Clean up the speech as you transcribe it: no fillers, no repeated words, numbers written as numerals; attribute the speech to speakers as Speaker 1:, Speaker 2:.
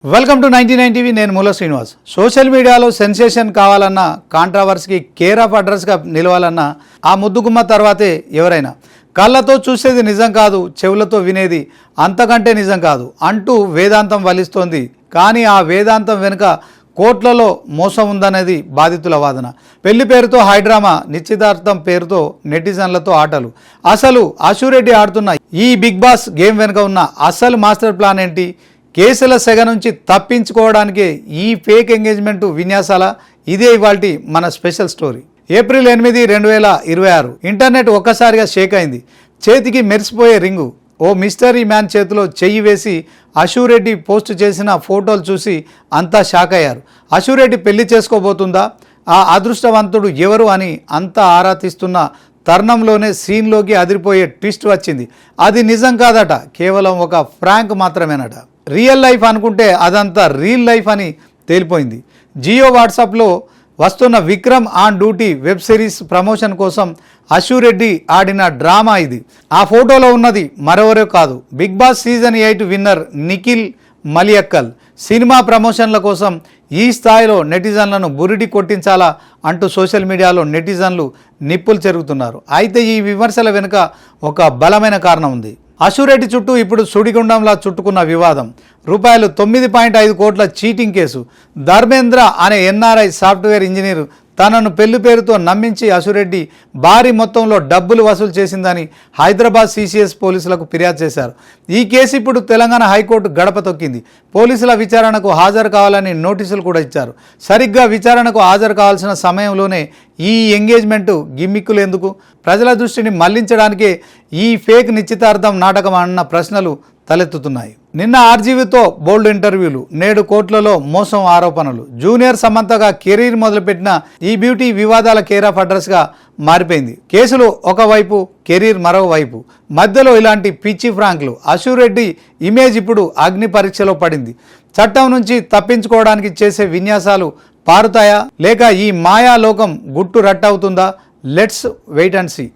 Speaker 1: Welcome to 99 TV. నేను మూల Srinivas. Social మీడియాలో సెన్సేషన్ కావాలన్నా, కాంట్రవర్సీకి కేర్ ఆఫ్ అడ్రస్గా నిలవాలన్నా ఆ ముద్దుగుమ్మ తర్వాతే ఎవరైనా. కళ్ళతో చూసేది నిజం కాదు, చెవులతో వినేది అంతకంటే నిజం కాదు అంటూ వేదాంతం వలిస్తోంది. కానీ ఆ వేదాంతం వెనుక కోట్లలో మోసం ఉందనేది బాధితుల వాదన. పెళ్లి పేరుతో హైడ్రామా, నిశ్చితార్థం పేరుతో నెటిజన్లతో ఆటలు. అసలు అశురెడ్డి ఆడుతున్న ఈ బిగ్ బాస్ గేమ్ వెనుక ఉన్న అసలు మాస్టర్ ప్లాన్ ఏంటి? కేసుల సెగ నుంచి తప్పించుకోవడానికి ఈ ఫేక్ ఎంగేజ్మెంట్ విన్యాసాల? ఇదే ఇవాల్టి మన స్పెషల్ స్టోరీ. ఏప్రిల్ 8, 2026 ఇంటర్నెట్ ఒక్కసారిగా షేక్ అయింది. చేతికి మెరిసిపోయే రింగు, ఓ మిస్టరీ మ్యాన్ చేతిలో చెయ్యి వేసి అశురెడ్డి పోస్ట్ చేసిన ఫోటోలు చూసి అంతా షాక్ అయ్యారు. అశురెడ్డి పెళ్లి చేసుకోబోతుందా? ఆ అదృష్టవంతుడు ఎవరు అని అంతా ఆరా తీస్తున్న తరుణంలోనే సీన్లోకి అదిరిపోయే ట్విస్ట్ వచ్చింది. అది నిజం కాదట, కేవలం ఒక ఫ్రాంక్ మాత్రమేనట. రియల్ లైఫ్ అనుకుంటే అదంతా రియల్ లైఫ్ అని తేలిపోయింది. జియో వాట్సాప్లో వస్తున్న Vikram on duty web series promotion కోసం అశురెడ్డి ఆడిన డ్రామా ఇది. ఆ ఫోటోలో ఉన్నది మరెవరో కాదు, big boss season 8 winner Nikhil మలియక్కల్. సినిమా ప్రమోషన్ల కోసం ఈ స్థాయిలో నెటిజన్లను బురిడి కొట్టించాలా అంటూ సోషల్ మీడియాలో నెటిజన్లు నిప్పులు చెరుగుతున్నారు. అయితే ఈ విమర్శల వెనుక ఒక బలమైన కారణం ఉంది. అశురెడ్డి చుట్టూ ఇప్పుడు సుడిగుండంలా చుట్టుకున్న వివాదం. రూపాయలు 9.5 కోట్ల చీటింగ్ కేసు. ధర్మేంద్ర అనే ఎన్ఆర్ఐ సాఫ్ట్వేర్ ఇంజనీర్ తనను పెళ్లి పేరుతో నమ్మించి అశురెడ్డి భారీ మొత్తంలో డబ్బులు వసూలు చేసిందని హైదరాబాద్ సిసిఎస్ పోలీసులకు ఫిర్యాదు చేశారు. ఈ కేసు ఇప్పుడు తెలంగాణ హైకోర్టు గడప తొక్కింది. పోలీసుల విచారణకు హాజరు కావాలని నోటీసులు కూడా ఇచ్చారు. సరిగ్గా విచారణకు హాజరు కావాల్సిన సమయంలోనే ఈ ఎంగేజ్మెంట్ గిమ్మిక్కులు ఎందుకు? ప్రజల దృష్టిని మళ్లించడానికే ఈ ఫేక్ నిశ్చితార్థం నాటకం అన్న ప్రశ్నలు తలెత్తుతున్నాయి. నిన్న ఆర్జీవీతో బోల్డ్ ఇంటర్వ్యూలు, నేడు కోర్టులలో మోసం ఆరోపణలు. జూనియర్ సమంతగా కెరీర్ మొదలుపెట్టిన ఈ బ్యూటీ వివాదాల కేర్ ఆఫ్ అడ్రస్గా మారిపోయింది. కేసులు ఒకవైపు, కెరీర్ మరోవైపు, మధ్యలో ఇలాంటి పిచ్చి ఫ్రాంక్లు. అశురెడ్డి ఇమేజ్ ఇప్పుడు అగ్ని పరీక్షలో పడింది. చట్టం నుంచి తప్పించుకోవడానికి చేసే విన్యాసాలు పారుతాయా, లేక ఈ మాయాలోకం గుట్టు రట్టవుతుందా? Let's wait and see.